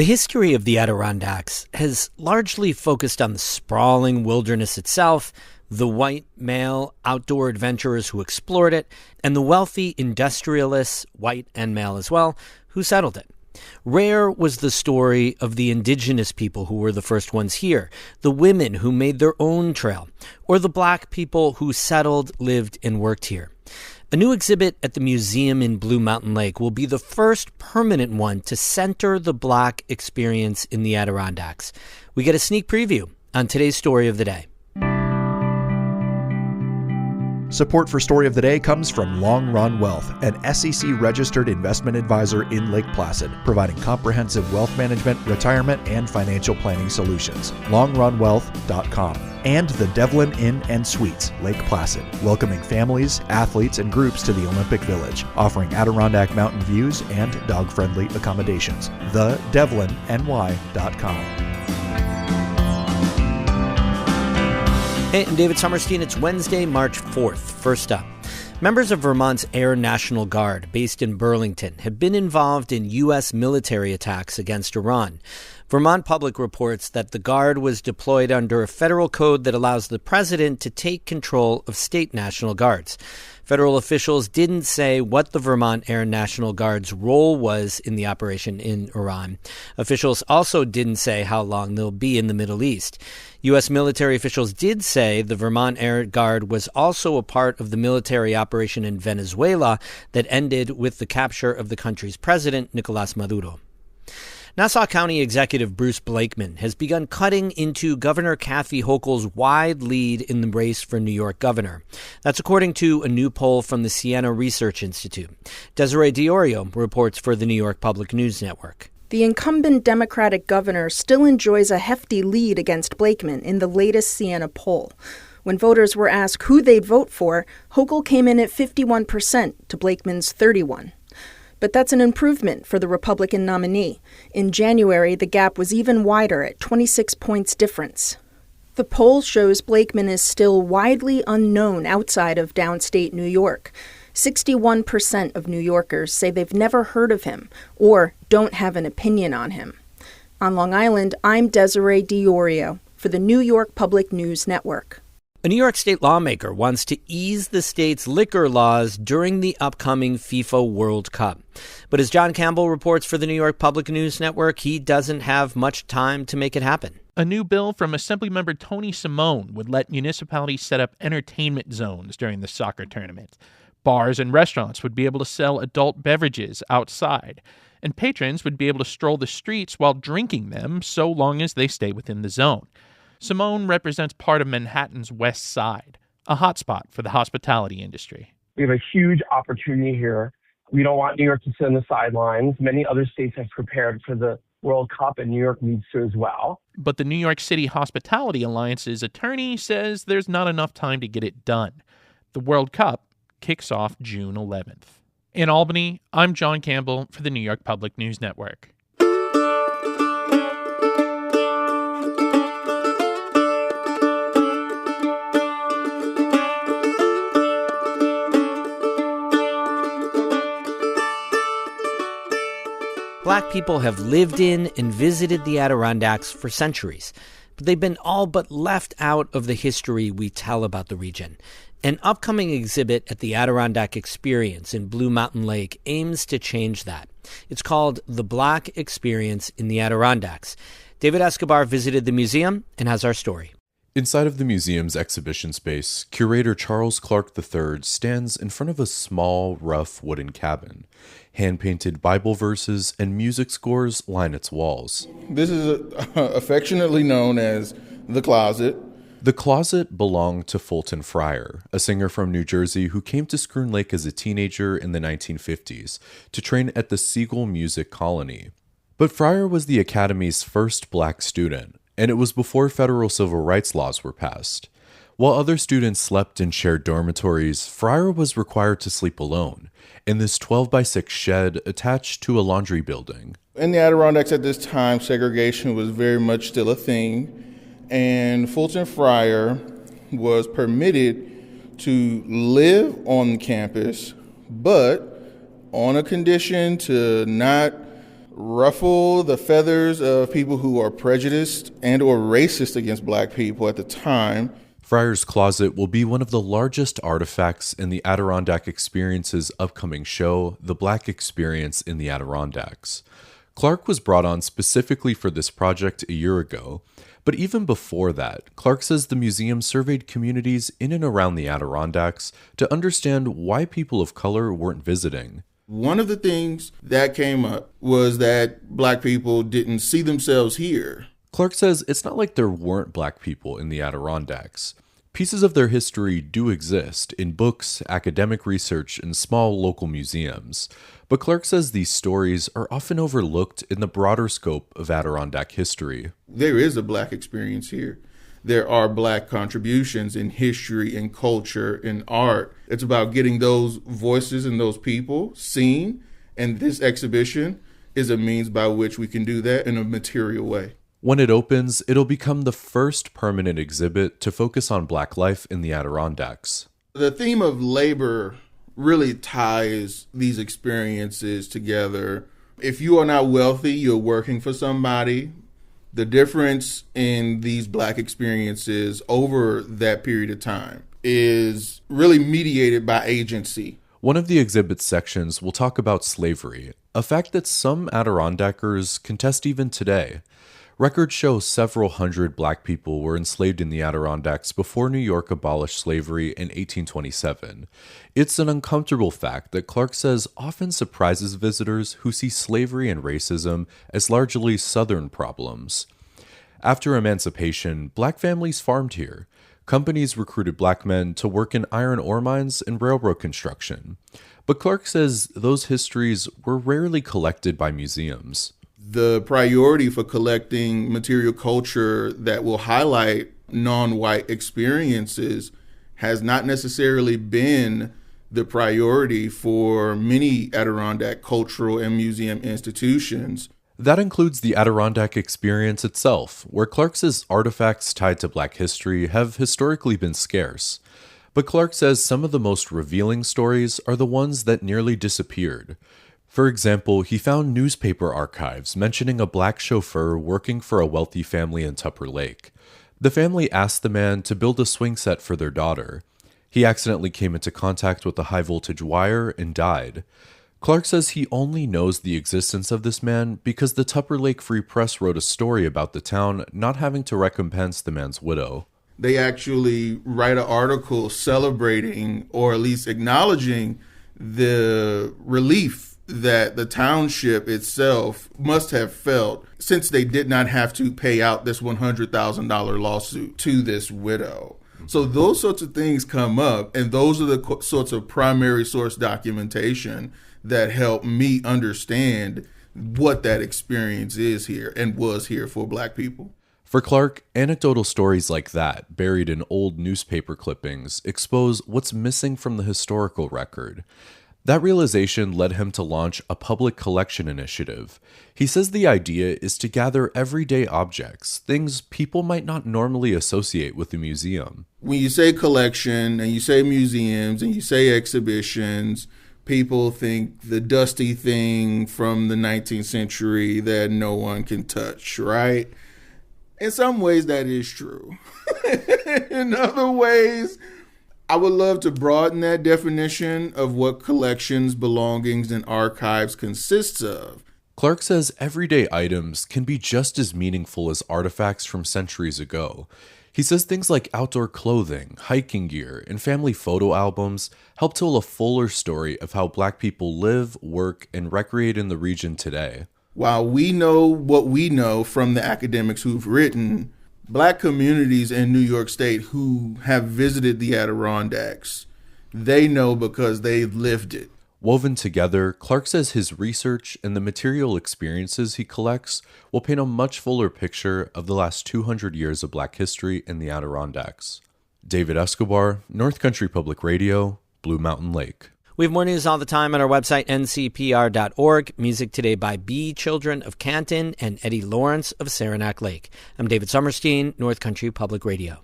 The history of the Adirondacks has largely focused on the sprawling wilderness itself, the white male outdoor adventurers who explored it, and the wealthy industrialists, white and male as well, who settled it. Rare was the story of the indigenous people who were the first ones here, the women who made their own trail, or the black people who settled, lived, and worked here. A new exhibit at the museum in Blue Mountain Lake will be the first permanent one to center the Black experience in the Adirondacks. We get a sneak preview on today's Story of the Day. Support for Story of the Day comes from Long Run Wealth, an SEC-registered investment advisor in Lake Placid, providing comprehensive wealth management, retirement, and financial planning solutions. LongRunWealth.com. And the Devlin Inn and Suites, Lake Placid, welcoming families, athletes, and groups to the Olympic Village, offering Adirondack mountain views and dog-friendly accommodations. TheDevlinNY.com. Hey, I'm David Sommerstein. It's Wednesday, March 4th. First up, members of Vermont's Air National Guard, based in Burlington, have been involved in U.S. military attacks against Iran. Vermont Public reports that the Guard was deployed under a federal code that allows the president to take control of state National Guards. Federal officials didn't say what the Vermont Air National Guard's role was in the operation in Iran. Officials also didn't say how long they'll be in the Middle East. U.S. military officials did say the Vermont Air Guard was also a part of the military operation in Venezuela that ended with the capture of the country's president, Nicolás Maduro. Nassau County Executive Bruce Blakeman has begun cutting into Governor Kathy Hochul's wide lead in the race for New York governor. That's according to a new poll from the Siena Research Institute. Desiree Diorio reports for the New York Public News Network. The incumbent Democratic governor still enjoys a hefty lead against Blakeman in the latest Siena poll. When voters were asked who they'd vote for, Hochul came in at 51% to Blakeman's 31%. But that's an improvement for the Republican nominee. In January, the gap was even wider at 26 points difference. The poll shows Blakeman is still widely unknown outside of downstate New York. 61% of New Yorkers say they've never heard of him or don't have an opinion on him. On Long Island, I'm Desiree Diorio for the New York Public News Network. A New York State lawmaker wants to ease the state's liquor laws during the upcoming FIFA World Cup. But as John Campbell reports for the New York Public News Network, he doesn't have much time to make it happen. A new bill from Assemblymember Tony Simone would let municipalities set up entertainment zones during the soccer tournament. Bars and restaurants would be able to sell adult beverages outside, and patrons would be able to stroll the streets while drinking them so long as they stay within the zone. Simone represents part of Manhattan's West Side, a hotspot for the hospitality industry. We have a huge opportunity here. We don't want New York to sit on the sidelines. Many other states have prepared for the World Cup, and New York needs to as well. But the New York City Hospitality Alliance's attorney says there's not enough time to get it done. The World Cup kicks off June 11th. In Albany, I'm John Campbell for the New York Public News Network. Black people have lived in and visited the Adirondacks for centuries, but they've been all but left out of the history we tell about the region. An upcoming exhibit at the Adirondack Experience in Blue Mountain Lake aims to change that. It's called The Black Experience in the Adirondacks. David Escobar visited the museum and has our story. Inside of the museum's exhibition space, curator Charles Clark III stands in front of a small, rough wooden cabin. Hand-painted Bible verses and music scores line its walls. This is affectionately known as the closet. The closet belonged to Fulton Fryer, a singer from New Jersey who came to Schroon Lake as a teenager in the 1950s to train at the Siegel Music Colony. But Fryer was the Academy's first black student, and it was before federal civil rights laws were passed. While other students slept in shared dormitories, Fryer was required to sleep alone in this 12-by-6 shed attached to a laundry building. In the Adirondacks at this time, segregation was very much still a thing, and Fulton Fryer was permitted to live on campus, but on a condition to not ruffle the feathers of people who are prejudiced and or racist against Black people at the time. Fryer's Closet will be one of the largest artifacts in the Adirondack Experience's upcoming show, The Black Experience in the Adirondacks. Clark was brought on specifically for this project a year ago, but even before that, Clark says the museum surveyed communities in and around the Adirondacks to understand why people of color weren't visiting. One of the things that came up was that Black people didn't see themselves here. Clark says it's not like there weren't Black people in the Adirondacks. Pieces of their history do exist in books, academic research, and small local museums. But Clark says these stories are often overlooked in the broader scope of Adirondack history. There is a Black experience here. There are Black contributions in history, in culture, in art. It's about getting those voices and those people seen, and this exhibition is a means by which we can do that in a material way. When it opens, it'll become the first permanent exhibit to focus on Black life in the Adirondacks. The theme of labor really ties these experiences together. If you are not wealthy, you're working for somebody. The difference in these Black experiences over that period of time is really mediated by agency. One of the exhibit sections will talk about slavery, a fact that some Adirondackers contest even today. Records show several hundred Black people were enslaved in the Adirondacks before New York abolished slavery in 1827. It's an uncomfortable fact that Clark says often surprises visitors who see slavery and racism as largely Southern problems. After emancipation, Black families farmed here. Companies recruited Black men to work in iron ore mines and railroad construction. But Clark says those histories were rarely collected by museums. The priority for collecting material culture that will highlight non-white experiences has not necessarily been the priority for many Adirondack cultural and museum institutions. That includes the Adirondack Experience itself, where Clark says artifacts tied to Black history have historically been scarce. But Clark says some of the most revealing stories are the ones that nearly disappeared. For example, he found newspaper archives mentioning a Black chauffeur working for a wealthy family in Tupper Lake. The family asked the man to build a swing set for their daughter. He accidentally came into contact with a high-voltage wire and died. Clark says he only knows the existence of this man because the Tupper Lake Free Press wrote a story about the town not having to recompense the man's widow. They actually write an article celebrating or at least acknowledging the relief that the township itself must have felt since they did not have to pay out this $100,000 lawsuit to this widow. So those sorts of things come up, and those are the sorts of primary source documentation that help me understand what that experience is here and was here for Black people. For Clark, anecdotal stories like that, buried in old newspaper clippings, expose what's missing from the historical record. That realization led him to launch a public collection initiative. He says the idea is to gather everyday objects, things people might not normally associate with a museum. When you say collection and you say museums and you say exhibitions, people think the dusty thing from the 19th century that no one can touch, right? In some ways, that is true. In other ways, I would love to broaden that definition of what collections, belongings, and archives consists of. Clark says everyday items can be just as meaningful as artifacts from centuries ago. He says things like outdoor clothing, hiking gear, and family photo albums help tell a fuller story of how Black people live, work, and recreate in the region today. While we know what we know from the academics who've written, Black communities in New York State who have visited the Adirondacks, they know because they've lived it. Woven together, Clark says his research and the material experiences he collects will paint a much fuller picture of the last 200 years of Black history in the Adirondacks. David Escobar, North Country Public Radio, Blue Mountain Lake. We have more news all the time at our website, ncpr.org. Music today by B. Children of Canton and Eddie Lawrence of Saranac Lake. I'm David Summerstein, North Country Public Radio.